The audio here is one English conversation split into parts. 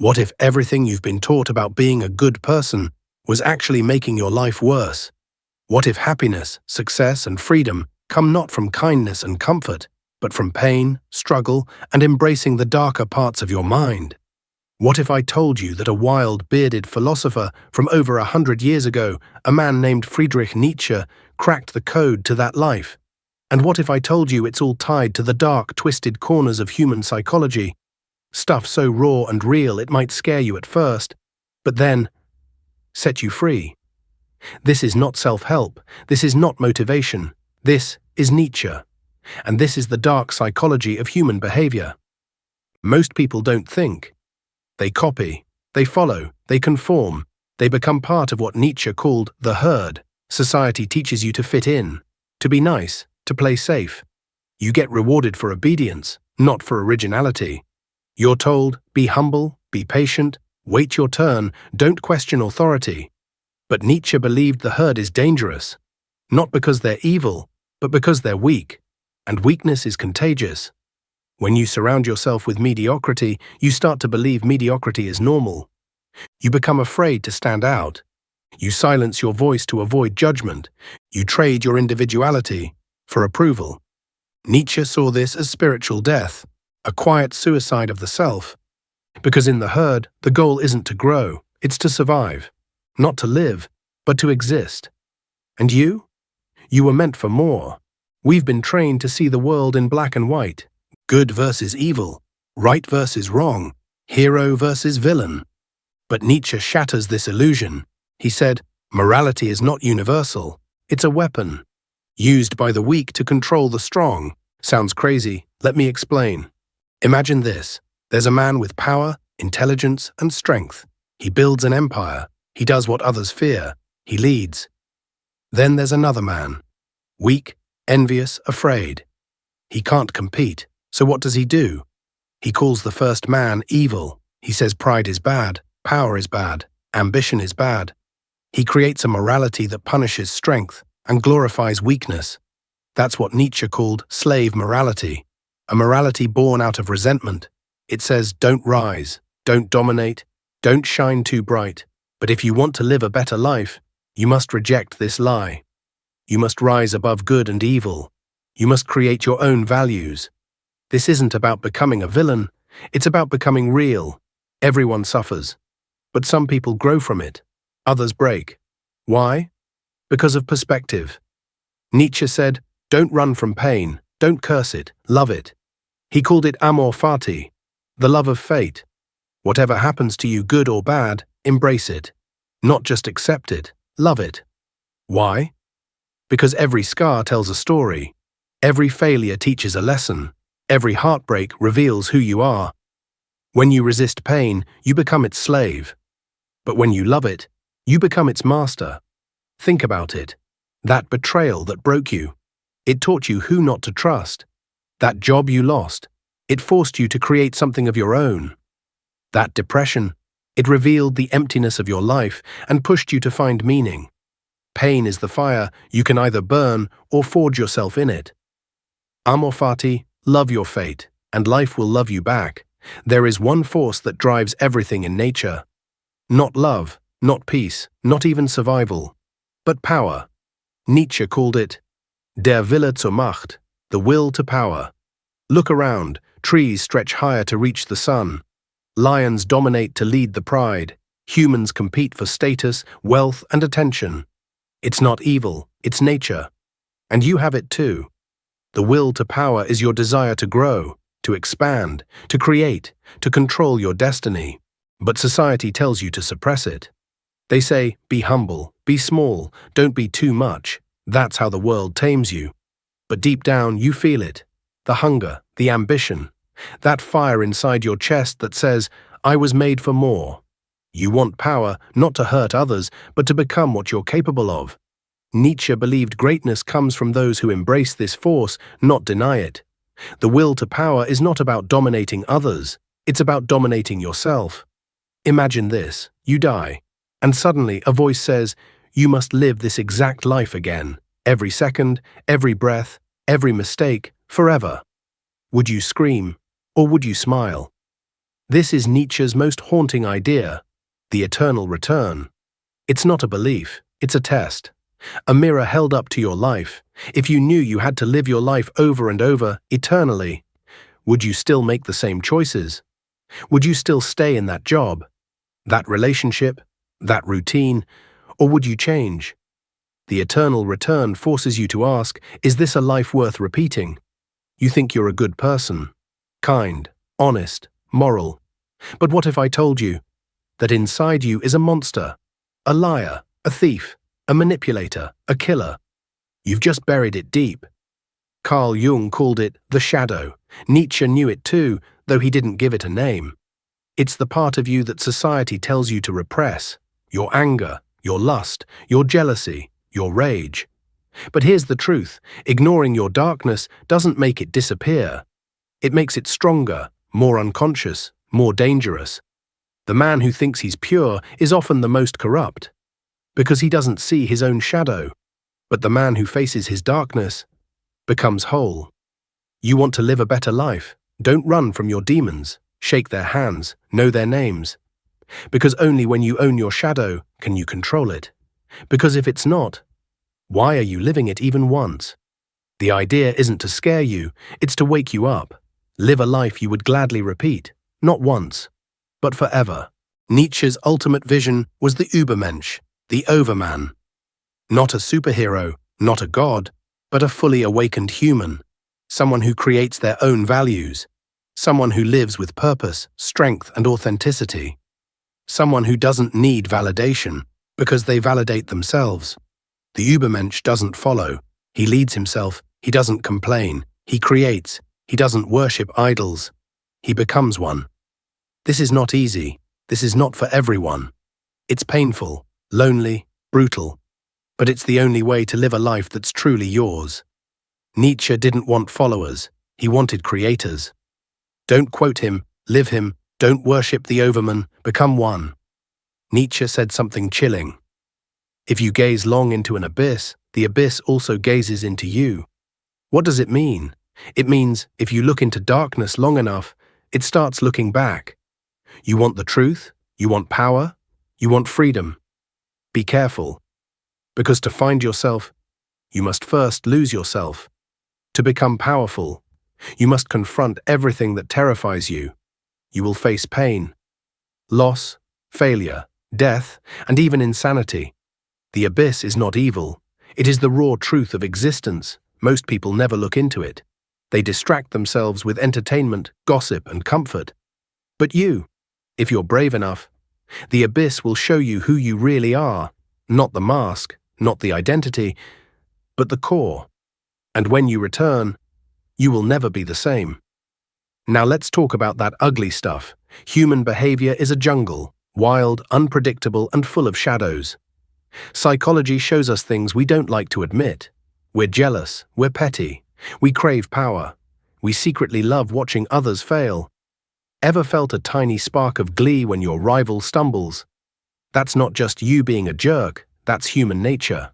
What if everything you've been taught about being a good person was actually making your life worse? What if happiness, success, and freedom come not from kindness and comfort, but from pain, struggle, and embracing the darker parts of your mind? What if I told you that a wild, bearded philosopher from over 100 years ago, a man named Friedrich Nietzsche, cracked the code to that life? And what if I told you it's all tied to the dark, twisted corners of human psychology? Stuff so raw and real it might scare you at first, but then set you free. This is not self-help, this is not motivation, this is Nietzsche. And this is the dark psychology of human behavior. Most people don't think. They copy, they follow, they conform, they become part of what Nietzsche called the herd. Society teaches you to fit in, to be nice, to play safe. You get rewarded for obedience, not for originality. You're told, be humble, be patient, wait your turn, don't question authority. But Nietzsche believed the herd is dangerous, not because they're evil, but because they're weak, and weakness is contagious. When you surround yourself with mediocrity, you start to believe mediocrity is normal. You become afraid to stand out. You silence your voice to avoid judgment. You trade your individuality for approval. Nietzsche saw this as spiritual death, a quiet suicide of the self. Because in the herd, the goal isn't to grow, it's to survive. Not to live, but to exist. And you? You were meant for more. We've been trained to see the world in black and white. Good versus evil, right versus wrong, hero versus villain. But Nietzsche shatters this illusion. He said, morality is not universal. It's a weapon, used by the weak to control the strong. Sounds crazy, let me explain. Imagine this. There's a man with power, intelligence, and strength. He builds an empire. He does what others fear. He leads. Then there's another man. Weak, envious, afraid. He can't compete. So what does he do? He calls the first man evil. He says pride is bad, power is bad, ambition is bad. He creates a morality that punishes strength and glorifies weakness. That's what Nietzsche called slave morality, a morality born out of resentment. It says don't rise, don't dominate, don't shine too bright. But if you want to live a better life, you must reject this lie. You must rise above good and evil. You must create your own values. This isn't about becoming a villain, it's about becoming real. Everyone suffers. But some people grow from it, others break. Why? Because of perspective. Nietzsche said, don't run from pain, don't curse it, love it. He called it Amor fati, the love of fate. Whatever happens to you, good or bad, embrace it. Not just accept it, love it. Why? Because every scar tells a story. Every failure teaches a lesson. Every heartbreak reveals who you are. When you resist pain, you become its slave. But when you love it, you become its master. Think about it. That betrayal that broke you. It taught you who not to trust. That job you lost. It forced you to create something of your own. That depression. It revealed the emptiness of your life and pushed you to find meaning. Pain is the fire you can either burn or forge yourself in it. Amor fati, love your fate, and life will love you back. There is one force that drives everything in nature. Not love, not peace, not even survival, but power. Nietzsche called it der Wille zur Macht, the will to power. Look around, trees stretch higher to reach the sun. Lions dominate to lead the pride. Humans compete for status, wealth, and attention. It's not evil, it's nature. And you have it too. The will to power is your desire to grow, to expand, to create, to control your destiny. But society tells you to suppress it. They say, be humble, be small, don't be too much. That's how the world tames you. But deep down, you feel it. The hunger, the ambition. That fire inside your chest that says, I was made for more. You want power, not to hurt others, but to become what you're capable of. Nietzsche believed greatness comes from those who embrace this force, not deny it. The will to power is not about dominating others, it's about dominating yourself. Imagine this, you die, and suddenly a voice says, you must live this exact life again, every second, every breath, every mistake, forever. Would you scream, or would you smile? This is Nietzsche's most haunting idea, the eternal return. It's not a belief, it's a test. A mirror held up to your life. If you knew you had to live your life over and over, eternally, would you still make the same choices? Would you still stay in that job, that relationship, that routine, or would you change? The eternal return forces you to ask, is this a life worth repeating? You think you're a good person, kind, honest, moral. But what if I told you that inside you is a monster, a liar, a thief, a manipulator, a killer? You've just buried it deep. Carl Jung called it the shadow. Nietzsche knew it too, though he didn't give it a name. It's the part of you that society tells you to repress, your anger, your lust, your jealousy, your rage. But here's the truth, ignoring your darkness doesn't make it disappear. It makes it stronger, more unconscious, more dangerous. The man who thinks he's pure is often the most corrupt, because he doesn't see his own shadow. But the man who faces his darkness becomes whole. You want to live a better life? Don't run from your demons. Shake their hands, know their names. Because only when you own your shadow can you control it. Because if it's not, why are you living it even once? The idea isn't to scare you, it's to wake you up. Live a life you would gladly repeat, not once, but forever. Nietzsche's ultimate vision was the Übermensch, the overman. Not a superhero, not a god, but a fully awakened human. Someone who creates their own values. Someone who lives with purpose, strength, and authenticity. Someone who doesn't need validation, because they validate themselves. The Übermensch doesn't follow. He leads himself. He doesn't complain. He creates. He doesn't worship idols. He becomes one. This is not easy. This is not for everyone. It's painful, lonely, brutal. But it's the only way to live a life that's truly yours. Nietzsche didn't want followers. He wanted creators. Don't quote him, live him. Don't worship the overman, become one. Nietzsche said something chilling. If you gaze long into an abyss, the abyss also gazes into you. What does it mean? It means if you look into darkness long enough, it starts looking back. You want the truth, you want power, you want freedom. Be careful, because to find yourself, you must first lose yourself. To become powerful, you must confront everything that terrifies you. You will face pain, loss, failure, death, and even insanity. The abyss is not evil. It is the raw truth of existence. Most people never look into it. They distract themselves with entertainment, gossip, and comfort. But you, if you're brave enough, the abyss will show you who you really are, not the mask, not the identity, but the core. And when you return, you will never be the same. Now let's talk about that ugly stuff. Human behavior is a jungle, wild, unpredictable, and full of shadows. Psychology shows us things we don't like to admit. We're jealous, we're petty, we crave power, we secretly love watching others fail. Ever felt a tiny spark of glee when your rival stumbles? That's not just you being a jerk, that's human nature.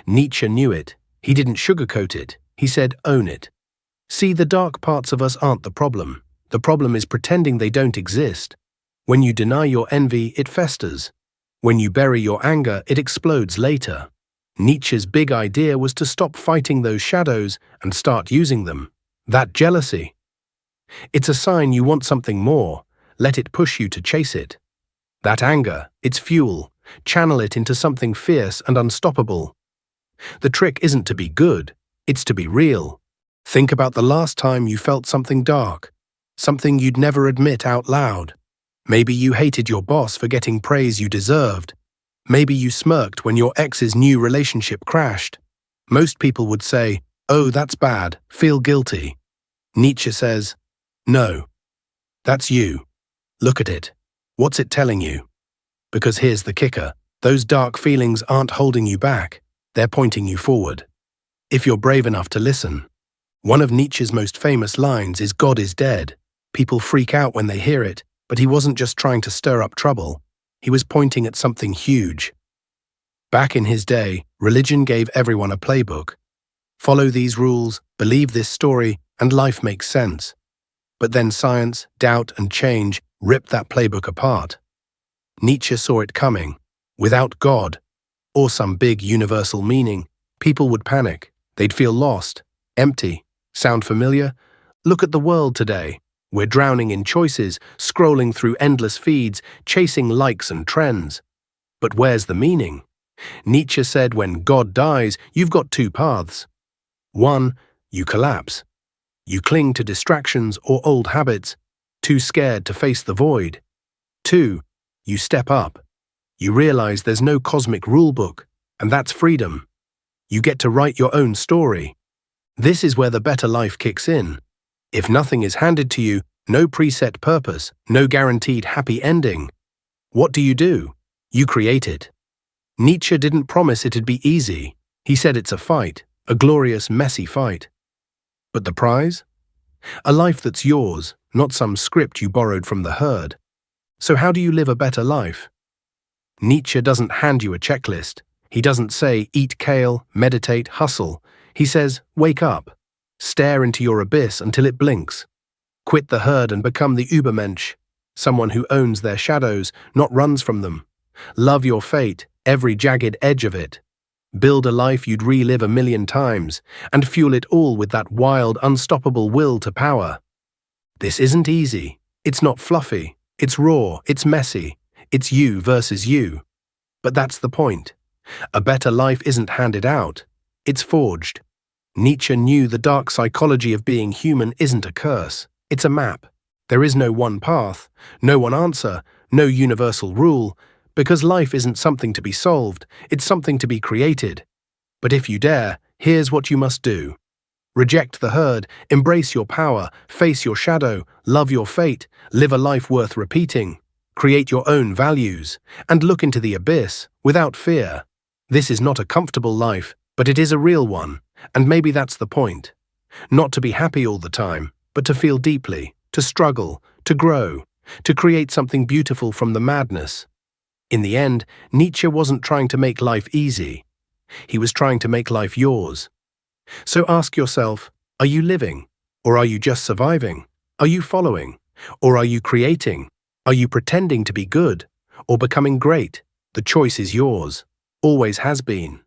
Nietzsche knew it. He didn't sugarcoat it. He said, own it. See, the dark parts of us aren't the problem. The problem is pretending they don't exist. When you deny your envy, it festers. When you bury your anger, it explodes later. Nietzsche's big idea was to stop fighting those shadows and start using them. That jealousy. It's a sign you want something more. Let it push you to chase it. That anger, it's fuel. Channel it into something fierce and unstoppable. The trick isn't to be good, it's to be real. Think about the last time you felt something dark, something you'd never admit out loud. Maybe you hated your boss for getting praise you deserved. Maybe you smirked when your ex's new relationship crashed. Most people would say, oh, that's bad, feel guilty. Nietzsche says, no, that's you. Look at it. What's it telling you? Because here's the kicker. Those dark feelings aren't holding you back. They're pointing you forward. If you're brave enough to listen. One of Nietzsche's most famous lines is God is dead. People freak out when they hear it, but he wasn't just trying to stir up trouble. He was pointing at something huge. Back in his day, religion gave everyone a playbook. Follow these rules, believe this story, and life makes sense. But then science, doubt, and change ripped that playbook apart. Nietzsche saw it coming. Without God, or some big universal meaning, people would panic. They'd feel lost, empty. Sound familiar? Look at the world today. We're drowning in choices, scrolling through endless feeds, chasing likes and trends. But where's the meaning? Nietzsche said when God dies, you've got two paths. One, you collapse. You cling to distractions or old habits, too scared to face the void. Two, you step up. You realize there's no cosmic rulebook, and that's freedom. You get to write your own story. This is where the better life kicks in. If nothing is handed to you, no preset purpose, no guaranteed happy ending, what do? You create it. Nietzsche didn't promise it'd be easy. He said it's a fight, a glorious, messy fight. But the prize? A life that's yours, not some script you borrowed from the herd. So how do you live a better life? Nietzsche doesn't hand you a checklist. He doesn't say, eat kale, meditate, hustle. He says, wake up. Stare into your abyss until it blinks. Quit the herd and become the Übermensch, someone who owns their shadows, not runs from them. Love your fate, every jagged edge of it. Build a life you'd relive 1,000,000 times, and fuel it all with that wild, unstoppable will to power. This isn't easy. It's not fluffy. It's raw. It's messy. It's you versus you. But that's the point. A better life isn't handed out. It's forged. Nietzsche knew the dark psychology of being human isn't a curse. It's a map. There is no one path, no one answer, no universal rule, because life isn't something to be solved, it's something to be created. But if you dare, here's what you must do. Reject the herd, embrace your power, face your shadow, love your fate, live a life worth repeating, create your own values, and look into the abyss without fear. This is not a comfortable life, but it is a real one, and maybe that's the point. Not to be happy all the time, but to feel deeply, to struggle, to grow, to create something beautiful from the madness. In the end, Nietzsche wasn't trying to make life easy. He was trying to make life yours. So ask yourself, are you living? Or are you just surviving? Are you following? Or are you creating? Are you pretending to be good? Or becoming great? The choice is yours. Always has been.